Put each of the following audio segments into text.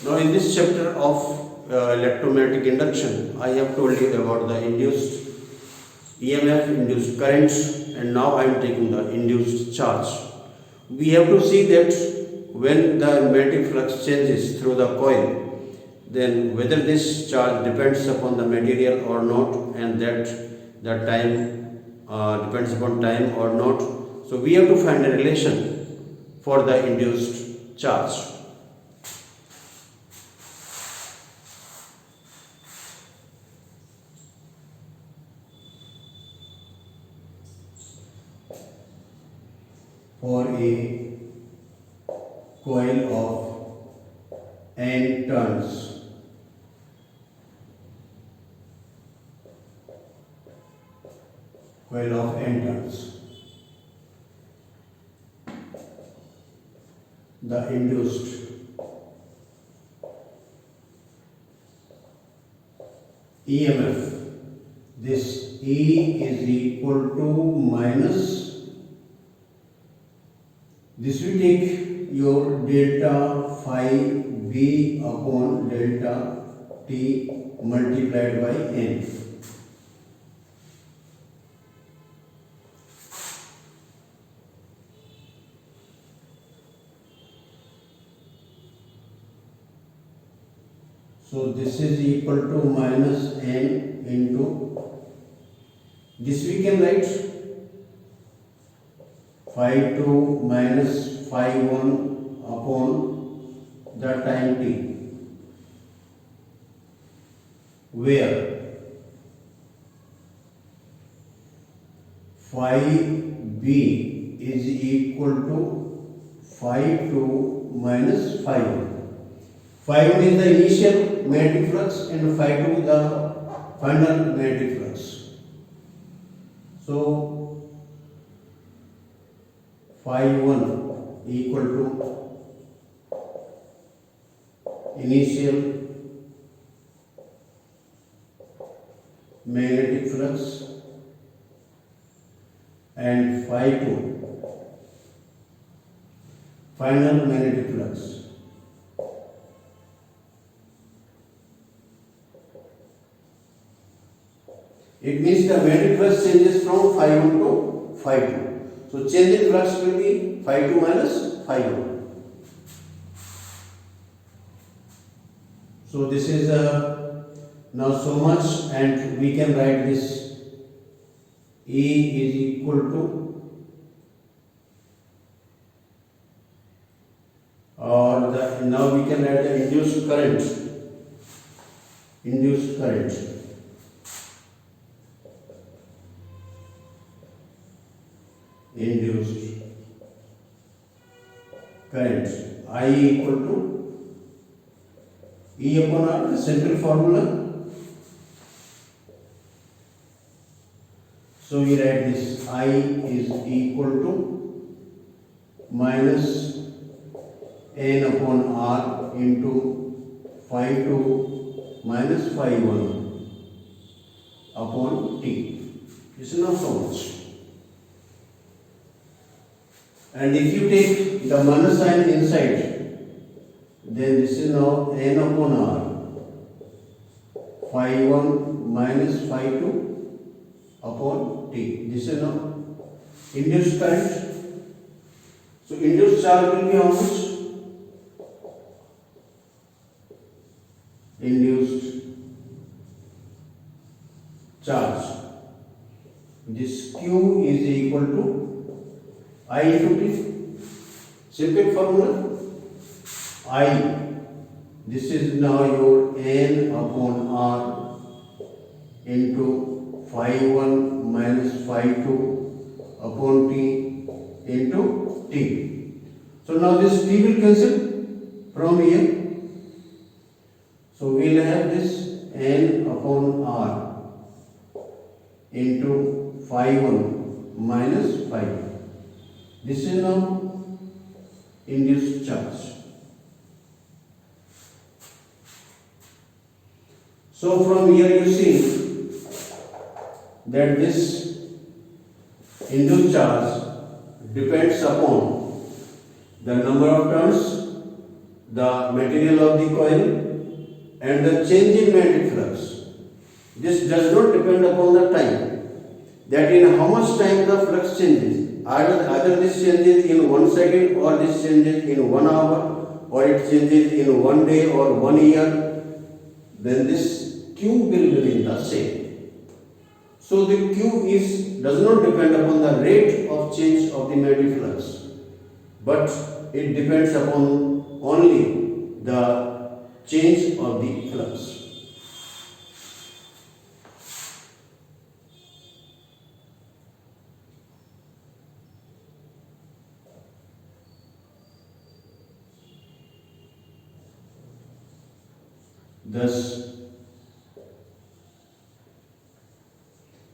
Now in this chapter of electromagnetic induction, I have told you about the induced EMF, induced current, and now I am taking the induced charge. We have to see that when the magnetic flux changes through the coil, then whether this charge depends upon the material or not, and that the time depends upon time or not. So we have to find a relation for the induced charge. For a coil of n turns, the induced EMF, this E is equal to minus, this will take your delta phi B upon delta T multiplied by N. So this is equal to minus N into, this we can write phi 2 minus phi 1 upon the time t, where phi B is equal to phi 2 minus phi 1. Phi 1 is the initial magnetic flux and phi 2 the final magnetic flux. So phi 1 equal to initial magnetic flux and phi 2 final magnetic flux. It means the magnetic flux changes from phi 1 to phi 2. So change in flux will be phi 2 minus phi 1. So this is now so much, and we can write this E is equal to, or now we can write the induced current. Induced current. Induced current I equal to E upon R, the central formula. So we write this I is equal to minus N upon R into phi 2 minus phi 1 upon T. This is not so much. And if you take the minus sign inside, then this is now N upon R, phi 1 minus phi 2 upon T. This is now induced current. So induced charge will be how much? Induced charge. This Q is equal to I into T. Simple formula. I. This is now your N upon R into phi 1 minus phi 2 upon T into T. So now this T will cancel from here. So we will have this N upon R into phi 1 minus phi 2. This is now induced charge. So from here you see that this induced charge depends upon the number of turns the material of the coil and the change in magnetic flux. This does not depend upon the time, that in how much time the flux changes. Either this changes in 1 second, or this changes in 1 hour, or it changes in 1 day or 1 year, then this Q will remain the same. So the Q does not depend upon the rate of change of the magnetic flux, but it depends upon only the change of the flux. Thus,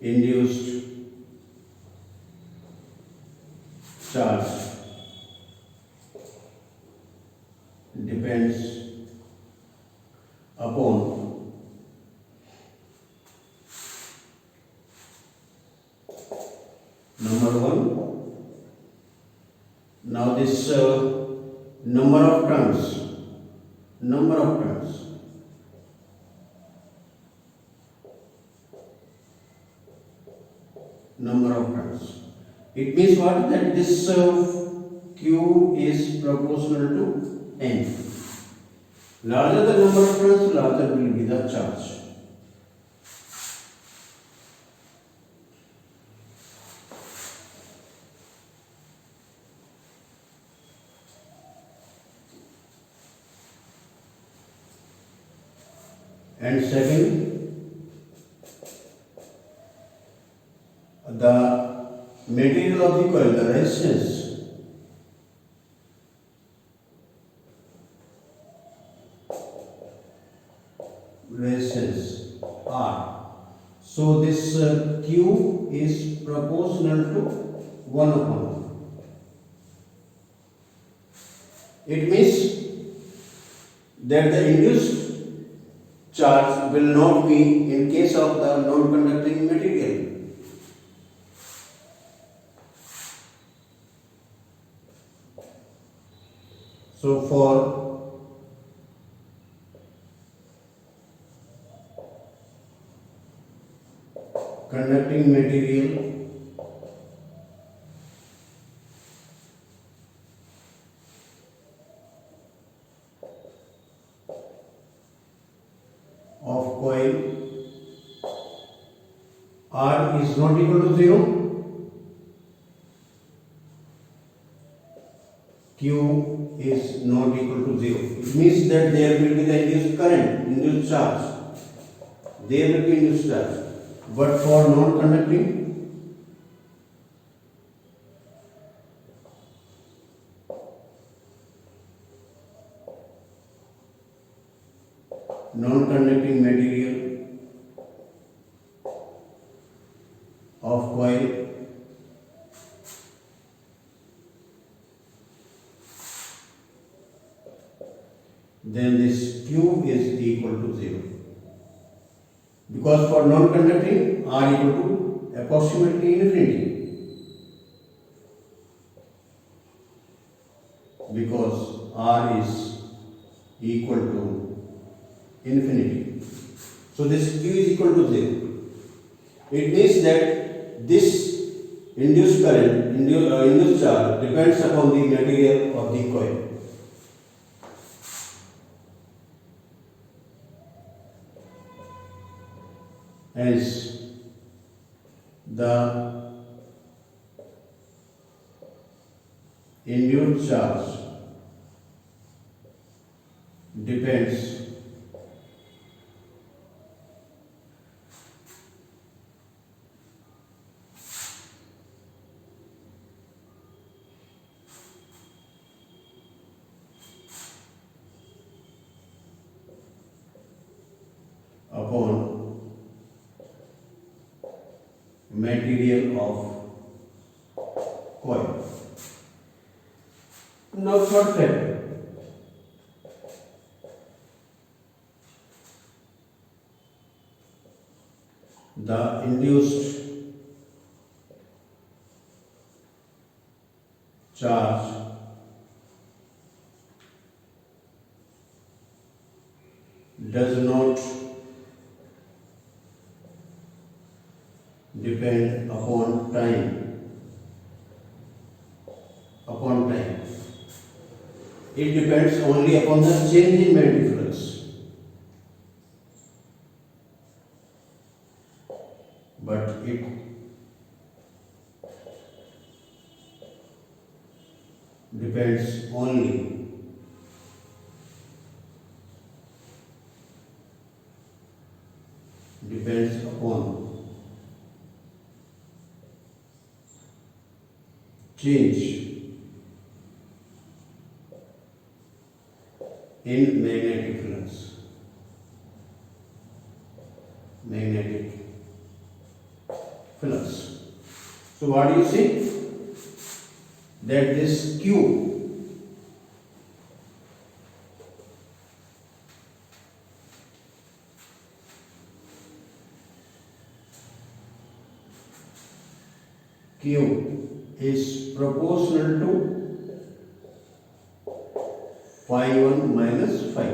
induced charge depends upon number one. Now this number of turns. It means what? That this Q is proportional to N. Larger the number of turns, larger will be the charge. And second, the material of the coil, the resistance, R. So this Q is proportional to 1 upon. It means that the induced charge will not be in case of the non-conducting material. So for conducting material, of coil, R is not equal to 0, Q is not equal to 0. It means that there will be the induced current, induced charge. There will be induced charge. But for non-conducting, material of coil, then this Q is equal to 0. Because for non-conducting, R equal to approximately infinity. Because R is equal to infinity. So this Q is equal to 0. It means that this induced current, induced charge depends upon the material of the coil. Hence, the induced charge depends upon material of coil. Now third factor. The induced charge does not depend upon time. It depends only upon the change in magnetic flux. But it depends only upon change in magnetic flux. So what do you see? That this Q is proportional to phi 1 minus phi 2.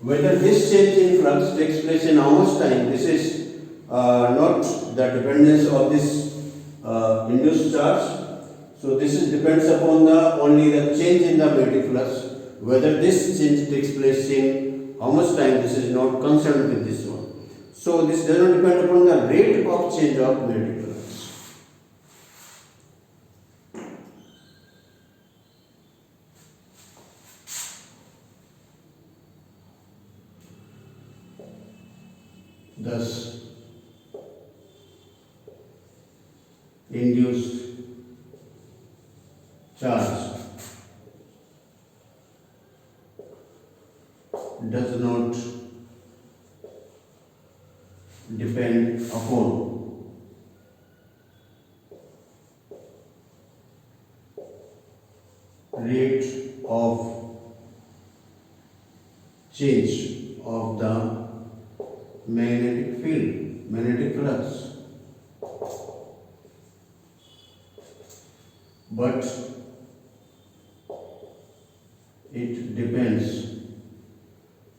Whether this change in flux takes place in how much time, this is not the dependence of this induced charge. So this depends upon only the change in the magnetic flux. Whether this change takes place in how much time, this is not concerned with this one. So this does not depend upon the rate of change of magnetic flux. Thus, induced charge does not depend upon rate of change of the magnetic field, magnetic flux, but it depends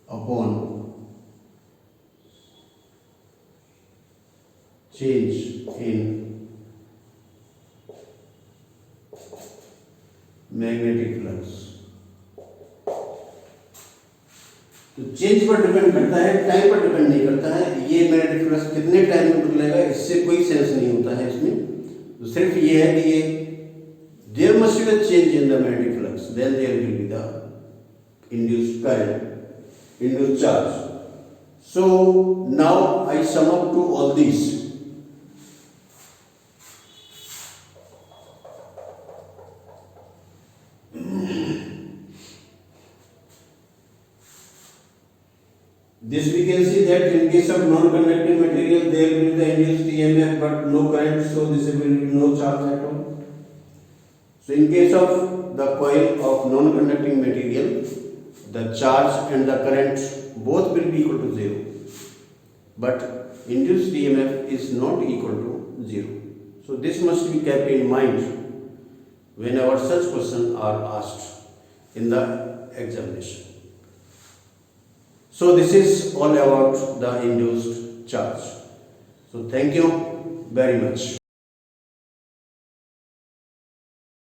upon change in magnetic flux. तो change पर depend करता है, time पर depend नहीं करता है। ये magnetic flux कितने टाइम में बदलेगा इससे कोई सेंस नहीं होता है इसमें। तो सिर्फ ये है कि ये there must be a change in the magnetic flux, then there will be the induced current, induced charge. So now I sum up to all these. This we can see that in case of non-conducting material there will be the induced EMF but no current, so this will be no charge at all. So in case of the coil of non-conducting material, the charge and the current both will be equal to 0, but induced EMF is not equal to 0. So this must be kept in mind whenever such questions are asked in the examination. So this is all about the induced charge. So thank you very much.